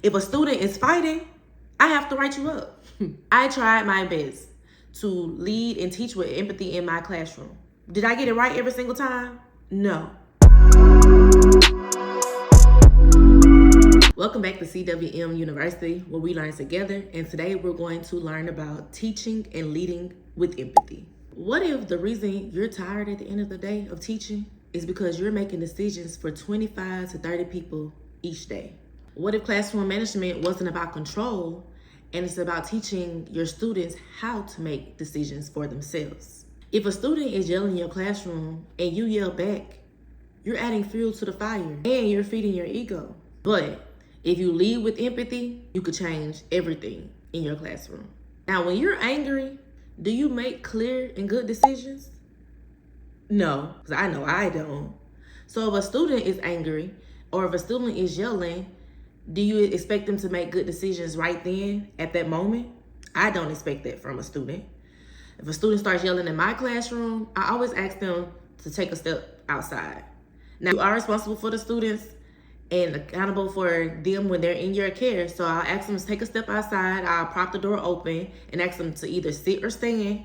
If a student is fighting, I have to write you up. I tried my best to lead and teach with empathy in my classroom. Did I get it right every single time? No. Welcome back to CWM University, where we learn together, and today we're going to learn about teaching and leading with empathy. What if the reason you're tired at the end of the day of teaching is because you're making decisions for 25 to 30 people each day? What if classroom management wasn't about control and it's about teaching your students how to make decisions for themselves? If a student is yelling in your classroom and you yell back, you're adding fuel to the fire and you're feeding your ego. But if you lead with empathy, you could change everything in your classroom. Now, when you're angry, do you make clear and good decisions? No, because I know I don't. So if a student is angry or if a student is yelling, do you expect them to make good decisions right then at that moment? I don't expect that from a student. If a student starts yelling in my classroom, I always ask them to take a step outside. Now, you are responsible for the students and accountable for them when they're in your care. So I'll ask them to take a step outside. I'll prop the door open and ask them to either sit or stand,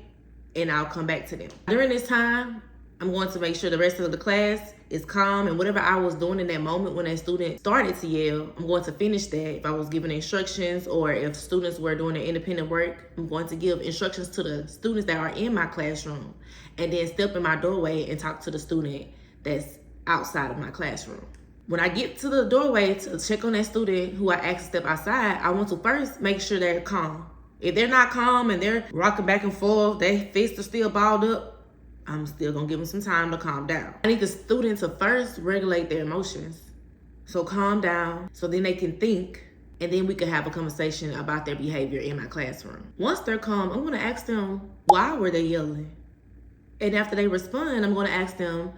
and I'll come back to them. During this time, I'm going to make sure the rest of the class is calm, and whatever I was doing in that moment when that student started to yell, I'm going to finish that. If I was giving instructions or if students were doing their independent work, I'm going to give instructions to the students that are in my classroom and then step in my doorway and talk to the student that's outside of my classroom. When I get to the doorway to check on that student who I asked to step outside, I want to first make sure they're calm. If they're not calm and they're rocking back and forth, their fists are still balled up, I'm still gonna give them some time to calm down. I need the student to first regulate their emotions. So calm down, so then they can think, and then we can have a conversation about their behavior in my classroom. Once they're calm, I'm gonna ask them, why were they yelling? And after they respond, I'm gonna ask them,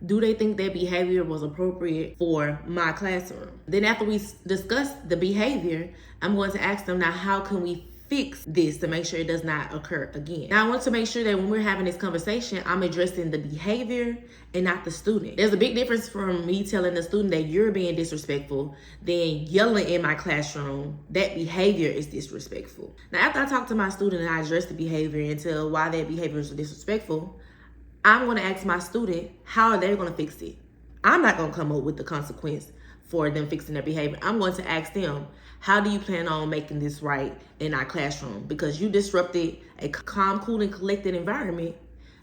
do they think their behavior was appropriate for my classroom? Then after we discuss the behavior, I'm going to ask them, now how can we fix this to make sure it does not occur again? Now I want to make sure that when we're having this conversation, I'm addressing the behavior and not the student. There's a big difference from me telling the student that you're being disrespectful than yelling in my classroom. That behavior is disrespectful. Now after I talk to my student and I address the behavior and tell why their behavior is disrespectful, I'm going to ask my student, how are they going to fix it? I'm not going to come up with the consequence for them fixing their behavior. I'm going to ask them, how do you plan on making this right in our classroom? Because you disrupted a calm, cool, and collected environment.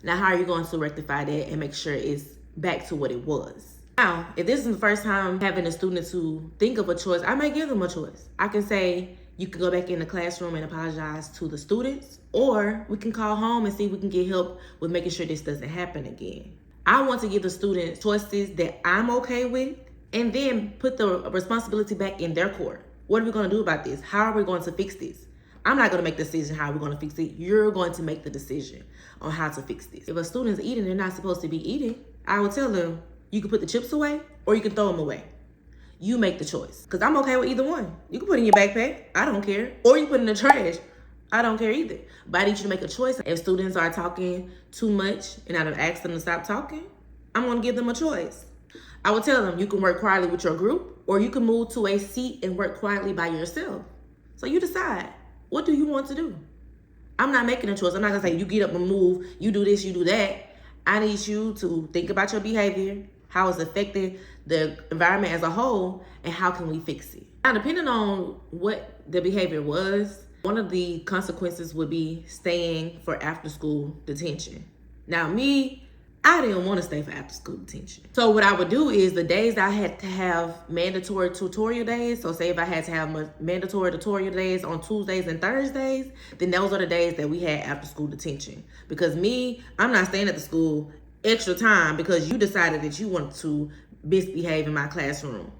Now, how are you going to rectify that and make sure it's back to what it was? Now, if this is the first time having a student to think of a choice, I may give them a choice. I can say, you can go back in the classroom and apologize to the students, or we can call home and see if we can get help with making sure this doesn't happen again. I want to give the students choices that I'm okay with and then put the responsibility back in their court. What are we going to do about this? How are we going to fix this? I'm not going to make the decision how we're going to fix it. You're going to make the decision on how to fix this. If a student's eating, they're not supposed to be eating. I will tell them, you can put the chips away or you can throw them away. You make the choice, because I'm okay with either one. You can put it in your backpack, I don't care. Or you put it in the trash, I don't care either. But I need you to make a choice. If students are talking too much and I've asked them to stop talking, I'm gonna give them a choice. I will tell them, you can work quietly with your group, or you can move to a seat and work quietly by yourself. So you decide, what do you want to do? I'm not making a choice. I'm not gonna say, you get up and move, you do this, you do that. I need you to think about your behavior, how it's affecting the environment as a whole, and how can we fix it? Now, depending on what the behavior was, one of the consequences would be staying for after school detention. Now me, I didn't want to stay for after school detention. So what I would do is the days I had to have mandatory tutorial days, so say if I had to have mandatory tutorial days on Tuesdays and Thursdays, then those are the days that we had after school detention. Because me, I'm not staying at the school extra time because you decided that you wanted to misbehave in my classroom.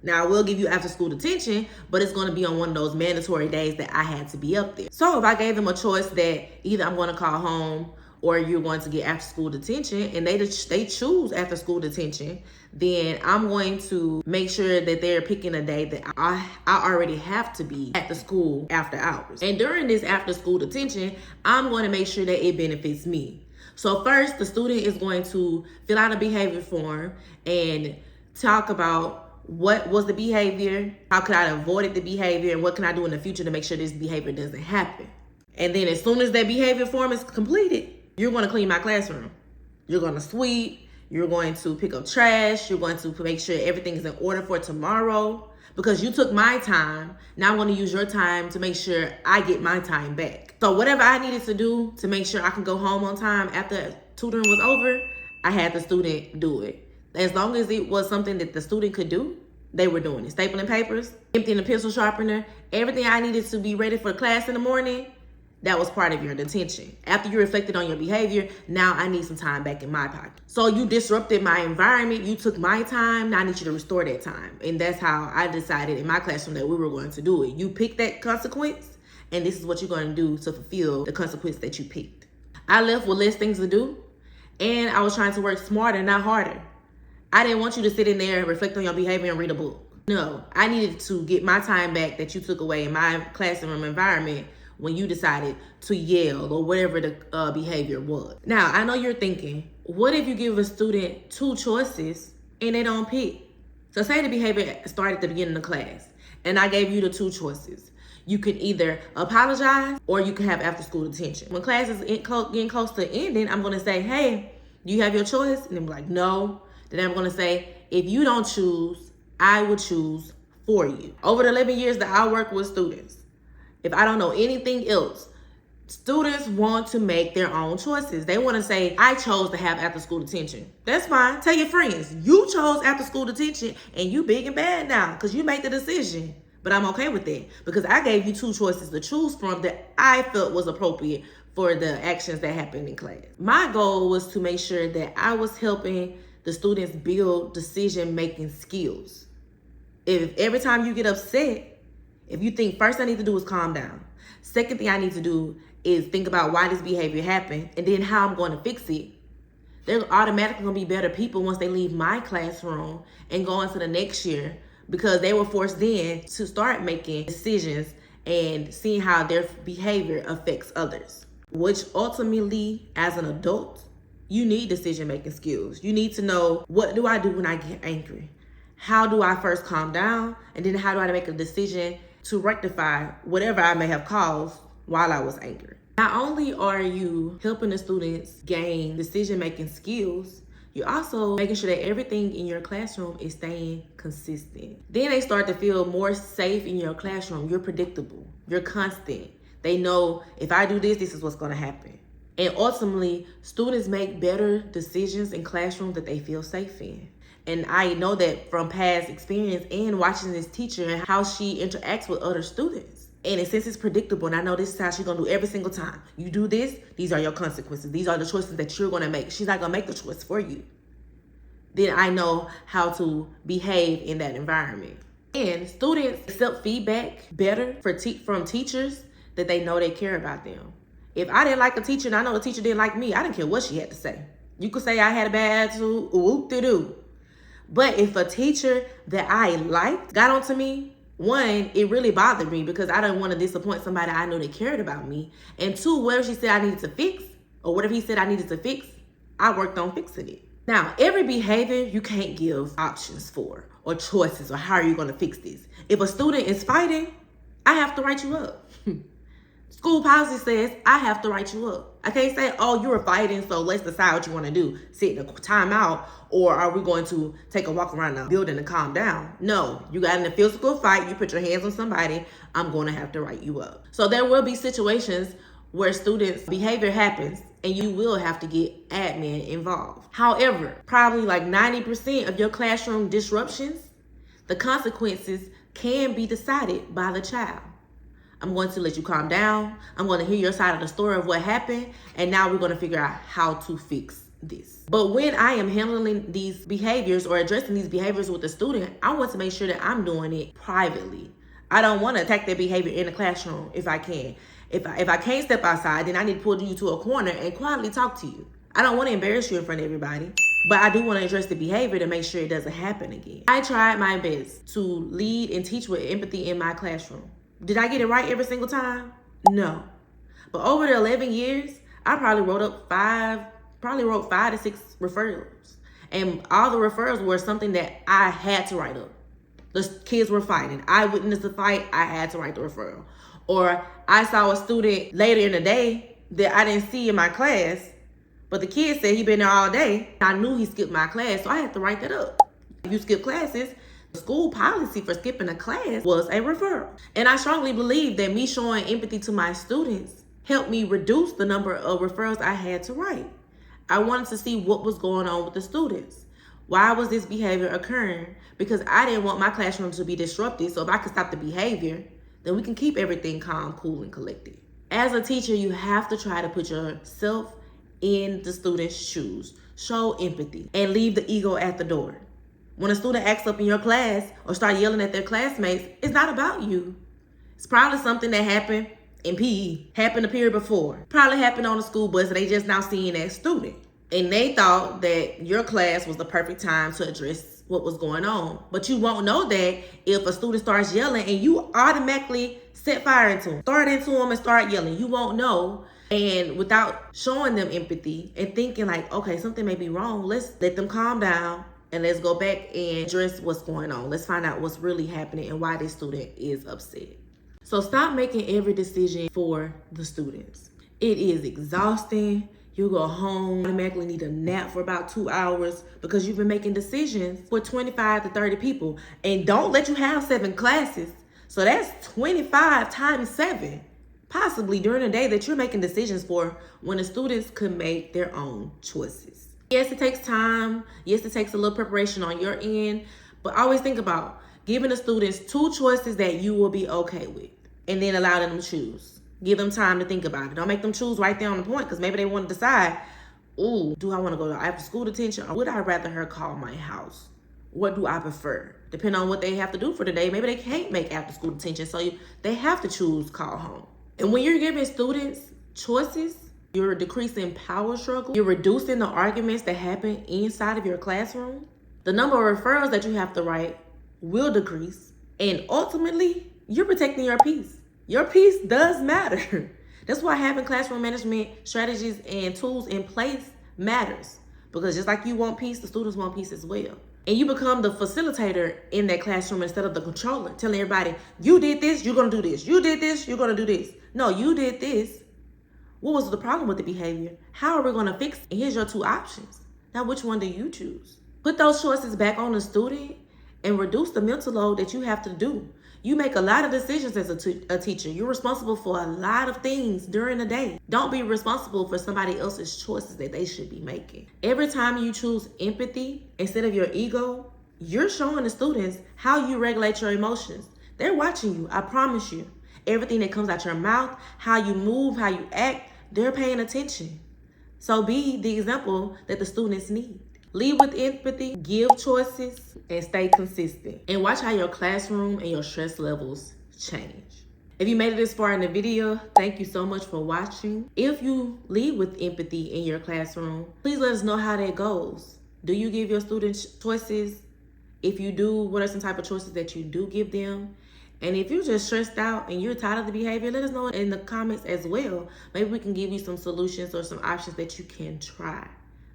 Now, I will give you after school detention, but it's going to be on one of those mandatory days that I had to be up there. So if I gave them a choice that either I'm going to call home or you're going to get after school detention, and they choose after school detention, then I'm going to make sure that they're picking a day that I already have to be at the school after hours. And during this after school detention, I'm going to make sure that it benefits me. So first, the student is going to fill out a behavior form and talk about what was the behavior, how could I have avoided the behavior, and what can I do in the future to make sure this behavior doesn't happen. And then as soon as that behavior form is completed, you're going to clean my classroom. You're going to sweep. You're going to pick up trash. You're going to make sure everything is in order for tomorrow. Because you took my time, now I'm going to use your time to make sure I get my time back. So whatever I needed to do to make sure I can go home on time after tutoring was over, I had the student do it. As long as it was something that the student could do, they were doing it. Stapling papers, emptying the pencil sharpener, everything I needed to be ready for class in the morning, that was part of your detention. After you reflected on your behavior, now I need some time back in my pocket. So you disrupted my environment. You took my time. Now I need you to restore that time. And that's how I decided in my classroom that we were going to do it. You picked that consequence, and this is what you're going to do to fulfill the consequence that you picked. I left with less things to do, and I was trying to work smarter, not harder. I didn't want you to sit in there and reflect on your behavior and read a book. No, I needed to get my time back that you took away in my classroom environment when you decided to yell or whatever the behavior was. Now, I know you're thinking, what if you give a student 2 choices and they don't pick? So say the behavior started at the beginning of class and I gave you the 2 choices. You could either apologize or you can have after school detention. When class is getting close to ending, I'm gonna say, hey, do you have your choice? And they're like, no. Then I'm gonna say, if you don't choose, I will choose for you. Over the 11 years that I work with students, if I don't know anything else, students want to make their own choices. They want to say, I chose to have after school detention. That's fine. Tell your friends, you chose after school detention and you big and bad now because you made the decision. But I'm okay with that because I gave you 2 choices to choose from that I felt was appropriate for the actions that happened in class. My goal was to make sure that I was helping the students build decision-making skills. If every time you get upset, if you think first I need to do is calm down. Second thing I need to do is think about why this behavior happened and then how I'm going to fix it. They're automatically going to be better people once they leave my classroom and go into the next year because they were forced then to start making decisions and seeing how their behavior affects others. Which ultimately, as an adult, you need decision-making skills. You need to know, what do I do when I get angry? How do I first calm down? And then how do I make a decision to rectify whatever I may have caused while I was angry? Not only are you helping the students gain decision-making skills, you're also making sure that everything in your classroom is staying consistent. Then they start to feel more safe in your classroom. You're predictable. You're constant. They know if I do this, this is what's going to happen. And ultimately, students make better decisions in classrooms that they feel safe in. And I know that from past experience and watching this teacher and how she interacts with other students. And since it's predictable, and I know this is how she's gonna do every single time. You do this, these are your consequences. These are the choices that you're gonna make. She's not gonna make the choice for you. Then I know how to behave in that environment. And students accept feedback better from teachers that they know they care about them. If I didn't like a teacher and I know the teacher didn't like me, I didn't care what she had to say. You could say I had a bad attitude, whoop-de-doo. But if a teacher that I liked got onto me, 1, it really bothered me because I didn't want to disappoint somebody I knew that cared about me. And 2, whatever she said I needed to fix, or whatever he said I needed to fix, I worked on fixing it. Now, every behavior you can't give options for, or choices, or how are you going to fix this. If a student is fighting, I have to write you up. School policy says I have to write you up. I can't say, oh, you were fighting, so let's decide what you want to do. Sit in a timeout, or are we going to take a walk around the building and calm down? No, you got in a physical fight, you put your hands on somebody, I'm going to have to write you up. So there will be situations where students' behavior happens and you will have to get admin involved. However, probably like 90% of your classroom disruptions, the consequences can be decided by the child. I'm going to let you calm down. I'm going to hear your side of the story of what happened. And now we're going to figure out how to fix this. But when I am handling these behaviors or addressing these behaviors with the student, I want to make sure that I'm doing it privately. I don't want to attack their behavior in the classroom if I can. If I can't step outside, then I need to pull you to a corner and quietly talk to you. I don't want to embarrass you in front of everybody, but I do want to address the behavior to make sure it doesn't happen again. I tried my best to lead and teach with empathy in my classroom. Did I get it right every single time? No. But over the 11 years, I probably wrote 5 to 6 referrals. And all the referrals were something that I had to write up. The kids were fighting. I witnessed the fight. I had to write the referral. Or I saw a student later in the day that I didn't see in my class, but the kid said he been there all day. I knew he skipped my class, so I had to write that up. If you skip classes, the school policy for skipping a class was a referral. And I strongly believe that me showing empathy to my students helped me reduce the number of referrals I had to write. I wanted to see what was going on with the students. Why was this behavior occurring? Because I didn't want my classroom to be disrupted. So if I could stop the behavior, then we can keep everything calm, cool, and collected. As a teacher, you have to try to put yourself in the student's shoes. Show empathy and leave the ego at the door. When a student acts up in your class or start yelling at their classmates, it's not about you. It's probably something that happened in PE, happened the period before. Probably happened on the school bus and they just now seeing that student. And they thought that your class was the perfect time to address what was going on. But you won't know that if a student starts yelling and you automatically set fire into them, start into them and start yelling. You won't know. And without showing them empathy and thinking like, okay, something may be wrong, let's let them calm down and let's go back and address what's going on. Let's find out what's really happening and why this student is upset. So stop making every decision for the students. It is exhausting. You go home, automatically need a nap for about 2 hours because you've been making decisions for 25 to 30 people. And don't let you have 7 classes. So that's 25 times 7, possibly during the day that you're making decisions for when the students could make their own choices. Yes, it takes time. Yes, it takes a little preparation on your end. But always think about giving the students 2 choices that you will be okay with and then allow them to choose. Give them time to think about it. Don't make them choose right there on the point because maybe they want to decide, ooh, do I want to go to after school detention or would I rather her call my house? What do I prefer? Depending on what they have to do for the day, maybe they can't make after school detention, so they have to choose call home. And when you're giving students choices, you're decreasing power struggle. You're reducing the arguments that happen inside of your classroom. The number of referrals that you have to write will decrease. And ultimately, you're protecting your peace. Your peace does matter. That's why having classroom management strategies and tools in place matters. Because just like you want peace, the students want peace as well. And you become the facilitator in that classroom instead of the controller, telling everybody, you did this, you're gonna do this. You did this, you're gonna do this. No, you did this. What was the problem with the behavior? How are we gonna fix it? And here's your 2 options. Now, which one do you choose? Put those choices back on the student and reduce the mental load that you have to do. You make a lot of decisions as a teacher. You're responsible for a lot of things during the day. Don't be responsible for somebody else's choices that they should be making. Every time you choose empathy instead of your ego, you're showing the students how you regulate your emotions. They're watching you, I promise you. Everything that comes out your mouth, how you move, how you act, they're paying attention. So be the example that the students need. Lead with empathy, give choices, and stay consistent. And watch how your classroom and your stress levels change. If you made it this far in the video, thank you so much for watching. If you lead with empathy in your classroom, please let us know how that goes. Do you give your students choices? If you do, what are some type of choices that you do give them? And if you're just stressed out and you're tired of the behavior, let us know in the comments as well. Maybe we can give you some solutions or some options that you can try.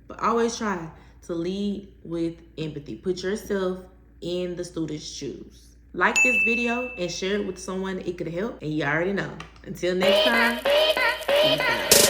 But always try to lead with empathy. Put yourself in the student's shoes. Like this video and share it with someone it could help. And you already know. Until next time, peace out.